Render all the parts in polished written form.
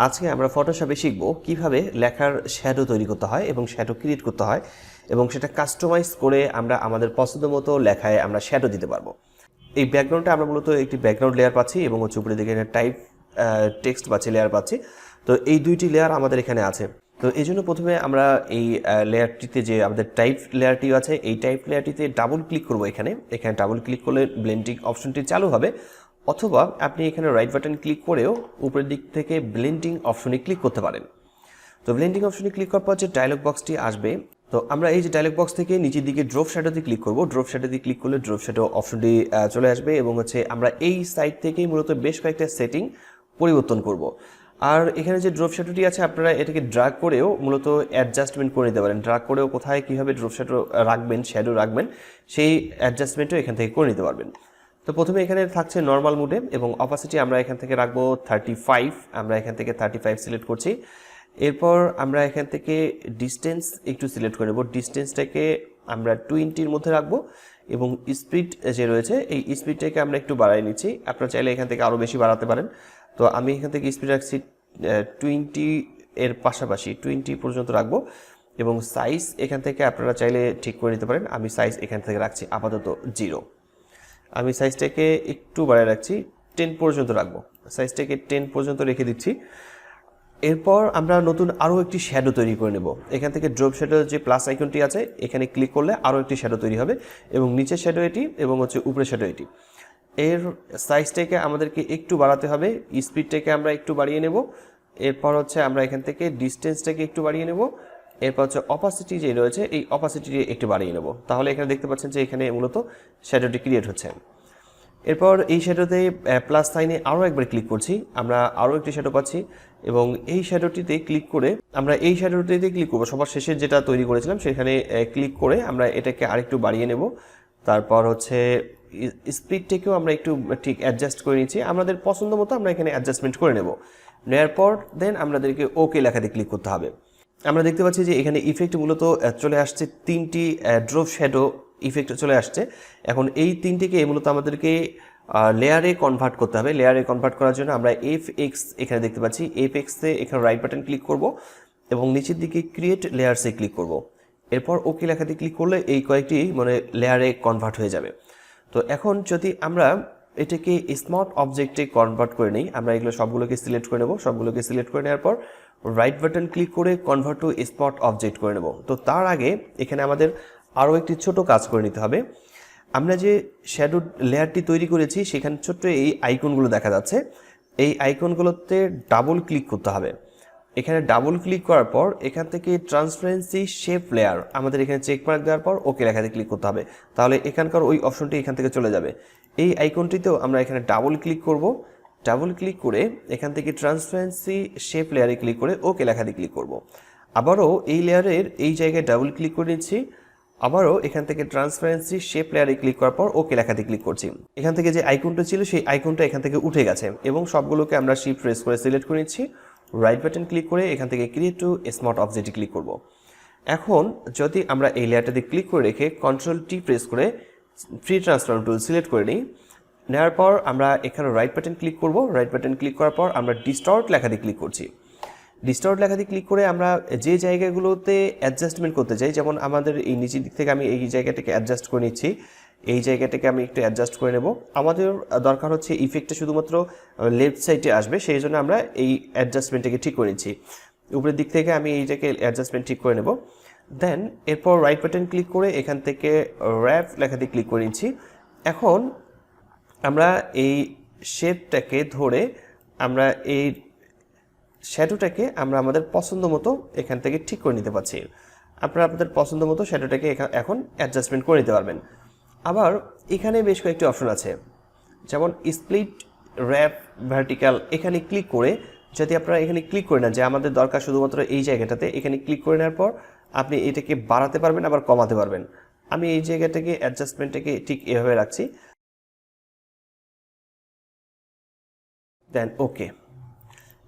আজকে আমরা ফটোশপে শিখব কিভাবে লেখার শ্যাডো তৈরি করতে হয় এবং শ্যাডো ক্রিয়েট করতে হয় এবং সেটা কাস্টমাইজ করে আমরা আমাদের পছন্দ মতো লেখায় আমরা শ্যাডো দিতে পারবো। এই ব্যাকগ্রাউন্ডে আমরা মূলত একটি ব্যাকগ্রাউন্ড লেয়ার পাচ্ছি এবং উপরে দিকে টাইপ টেক্সট পাচ্ছি, লেয়ার পাচ্ছি। তো এই দুইটি লেয়ার আমাদের এখানে আছে। তো এই জন্য প্রথমে আমরা এই লেয়ারটিতে যে আমাদের টাইপ লেয়ারটি আছে, এই টাইপ লেয়ারটিতে ডাবল ক্লিক করবো। এখানে ডাবল ক্লিক করলে ব্লেন্ডিং অপশনটি চালু হবে, অথবা আপনি এখানে রাইট বাটন ক্লিক করেও উপরের দিক থেকে ব্লেন্ডিং অপশনে ক্লিক করতে পারেন। তো ব্লেন্ডিং অপশনে ক্লিক করার পর যে ডায়লগ বক্সটি আসবে, তো আমরা এই যে ডায়লগ বক্স থেকে নিচের দিকে ড্রপ শ্যাডোতে ক্লিক করব। ড্রপ শ্যাডোতে ক্লিক করলে ড্রপ শ্যাডো অপশনটি চলে আসবে এবং আমরা এই সাইড থেকেই মূলত বেশ কয়েকটা সেটিং পরিবর্তন করব। আর এখানে যে ড্রপ শ্যাডোটি আছে, আপনারা এটাকে ড্রাগ করেও মূলত অ্যাডজাস্টমেন্ট করে নিতে পারেন। ড্রাগ করেও কোথায় কীভাবে ড্রপ শ্যাডো রাখবেন, শ্যাডো রাখবেন, সেই অ্যাডজাস্টমেন্টও এখান থেকে করে নিতে পারবেন। তো প্রথমে এখানে থাকছে নর্মাল মুডে এবং অপাসিটি আমরা এখান থেকে রাখবো 35। আমরা এখান থেকে 35 সিলেক্ট করছি। এরপর আমরা এখান থেকে ডিস্টেন্স একটু সিলেক্ট করে নেব। ডিস্টেন্সটাকে আমরা 20-র মধ্যে রাখবো এবং স্পিড যে রয়েছে এই স্পিডটাকে আমরা একটু বাড়াই নিচ্ছি। আপনারা চাইলে এখান থেকে আরও বেশি বাড়াতে পারেন। তো আমি এখান থেকে স্পিড রাখছি 20 এর পাশাপাশি 20 পর্যন্ত রাখবো এবং সাইজ এখান থেকে আপনারা চাইলে ঠিক করে নিতে পারেন। আমি সাইজ এখান থেকে রাখছি আপাতত 0। আমি সাইজটাকে একটু বাড়ায় রাখছি, 10 পর্যন্ত রাখবো। সাইজটাকে 10 পর্যন্ত রেখে দিচ্ছি। এরপর আমরা নতুন আরও একটি শ্যাডো তৈরি করে নেব। এখান থেকে ড্রপ শ্যাডো যে প্লাস আইকনটি আছে, এখানে ক্লিক করলে আরও একটি শ্যাডো তৈরি হবে এবং নিচের শ্যাডো এটি এবং উপরের শ্যাডো এটি। এর সাইজটাকে আমাদেরকে একটু বাড়াতে হবে, স্পিডটাকে আমরা একটু বাড়িয়ে নেব। এরপর আমরা এখান থেকে ডিস্টেন্সটাকে একটু বাড়িয়ে নেব। এরপর অপাসিটি যে রয়েছে এই অপাসিটি একটু বাড়িয়ে নেব। তাহলে এখানে দেখতে পাচ্ছেন যে এখানে মূলত শ্যাডোটি ক্রিয়েট হচ্ছে। এরপর এই শ্যাডোতে প্লাস সাইনে আরও একবার ক্লিক করছি, আমরা আরও একটি শ্যাডো পাচ্ছি এবং এই শ্যাডোটিতে ক্লিক করে আমরা এই শ্যাডোটিতে ক্লিক করবো। সবার শেষে যেটা তৈরি করেছিলাম সেখানে ক্লিক করে আমরা এটাকে আরেকটু বাড়িয়ে নেব। তারপর স্পিডটাকেও আমরা একটু ঠিক অ্যাডজাস্ট করে নিচ্ছি। আমাদের পছন্দ মতো আমরা এখানে অ্যাডজাস্টমেন্ট করে নেব। নেওয়ার পর দেন আমাদেরকে ওকে লেখাতে ক্লিক করতে হবে। আমরা দেখতে পাচ্ছি যে এখানে ইফেক্ট মূলত চলে আসছে, 3টি ড্রপ শ্যাডো ইফেক্ট চলে আসছে। এখন এই 3টিকে মূলত আমাদেরকে লেয়ারে কনভার্ট করতে হবে। লেয়ারে কনভার্ট করার জন্য আমরা FX এখানে দেখতে পাচ্ছি, FX-এ এখানে রাইট বাটন ক্লিক করব এবং নিচের দিকে ক্রিয়েট লেয়ারসে ক্লিক করব। এরপর ওকে লেখাতে ক্লিক করলে এই কয়েকটি লেয়ারে কনভার্ট হয়ে যাবে। তো এখন যদি আমরা এটাকে স্মার্ট অবজেক্টে কনভার্ট করে নিই, আমরা এগুলো সবগুলোকে সিলেক্ট করে নেব। সবগুলোকে সিলেক্ট করে নেওয়ার পর রাইট বাটন ক্লিক করে কনভার্ট টু স্মার্ট অবজেক্ট করে নেব। তো তার আগে এখানে আমাদের আরও একটি ছোট কাজ করে নিতে হবে। আমরা যে শ্যাডো লেয়ারটি তৈরি করেছি সেখানে ছোট্ট এই আইকনগুলো দেখা যাচ্ছে, এই আইকনগুলোতে ডাবল ক্লিক করতে হবে। এখানে ডাবল ক্লিক করার পর এখান থেকে ট্রান্সপারেন্সি শেপ লেয়ার আমাদের এখানে চেক মার্ক দেওয়ার পর ওকে লেখাতে ক্লিক করতে হবে। তাহলে এখানকার ওই অপশনটি এখান থেকে চলে যাবে। এই আইকনটিতেও আমরা এখানে ডাবল ক্লিক করব। ডাবল ক্লিক করে এখান থেকে ট্রান্সপারেন্সি শেপ লেয়ারে ক্লিক করে ওকে লেখাতে ক্লিক করব। আবারও এই লেয়ারের এই জায়গায় ডাবল ক্লিক করে নিচ্ছি। আবারও এখান থেকে ট্রান্সপারেন্সি শেপ লেয়ারে ক্লিক করার পর ওকে লেখাতে ক্লিক করছি। এখান থেকে যে আইকনটা ছিল সেই আইকনটা এখান থেকে উঠে গেছে এবং সবগুলোকে আমরা শিফট প্রেস করে সিলেক্ট করে নিচ্ছি। রাইট বাটন ক্লিক করে এখান থেকে ক্রিয়েট টু স্মার্ট অবজেক্টে ক্লিক করব। এখন যদি আমরা এই লেয়ারটাতে ক্লিক করে রেখে Ctrl+T প্রেস করে ফ্রি ট্রান্সফর্ম টুল সিলেক্ট করে নিই। নেওয়ার পর আমরা এখানে রাইট বাটন ক্লিক করব। রাইট বাটন ক্লিক করার পর আমরা ডিস্টর্ট লেখাতে ক্লিক করছি। ডিস্টর্ট লেখাতে ক্লিক করে আমরা যে জায়গাগুলোতে অ্যাডজাস্টমেন্ট করতে চাই, যেমন আমাদের এই নিচের দিক থেকে আমি এই জায়গাটাকে অ্যাডজাস্ট করে নিচ্ছি, এই জায়গাটাকে আমি একটু অ্যাডজাস্ট করে নেব। আমাদের দরকার হচ্ছে ইফেক্টটা শুধুমাত্র লেফট সাইডে আসবে, সেই জন্য আমরা এই অ্যাডজাস্টমেন্টটাকে ঠিক করে নিচ্ছি। উপরের দিক থেকে আমি এইটাকে অ্যাডজাস্টমেন্ট ঠিক করে নেব। দেন এরপর রাইট বাটন ক্লিক করে এখান থেকে র্যাপ লেখাতে ক্লিক করে নিচ্ছি। এখন আমরা এই শেপটাকে ধরে আমরা এই শ্যাডোটাকে আমরা আমাদের পছন্দ মতো এখান থেকে ঠিক করে নিতে পারছি। আপনারা আপনাদের পছন্দ মতো শ্যাডোটাকে এখন অ্যাডজাস্টমেন্ট করে নিতে পারবেন। আবার এখানে বেশ কয়েকটি অপশন আছে, যেমন স্প্লিট, র্যাপ, ভার্টিক্যাল। এখানে ক্লিক করে যদি আপনারা এখানে ক্লিক করে নেন যে আমাদের দরকার শুধুমাত্র এই জায়গাটাতে, এখানে ক্লিক করে নেওয়ার পর আপনি এটাকে বাড়াতে পারবেন আবার কমাতে পারবেন। আমি এই জায়গাটাকে অ্যাডজাস্টমেন্টটাকে ঠিক এভাবে রাখছি। দেন ওকে।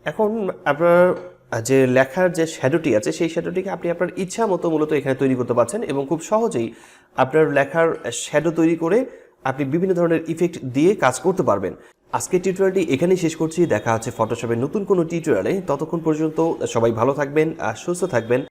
এখন আপনার যে লেখার যে শ্যাডোটি আছে সেই শ্যাডোটিকে আপনি আপনার ইচ্ছা মতো মূলত এখানে তৈরি করতে পারছেন এবং খুব সহজেই আপনার লেখার শ্যাডো তৈরি করে আপনি বিভিন্ন ধরনের ইফেক্ট দিয়ে কাজ করতে পারবেন। আজকের টিউটোরিয়ালটি এখানেই শেষ করছি। দেখা হচ্ছে ফটোশপের নতুন কোনো টিউটোরিয়ালে। ততক্ষণ পর্যন্ত সবাই ভালো থাকবেন আর সুস্থ থাকবেন।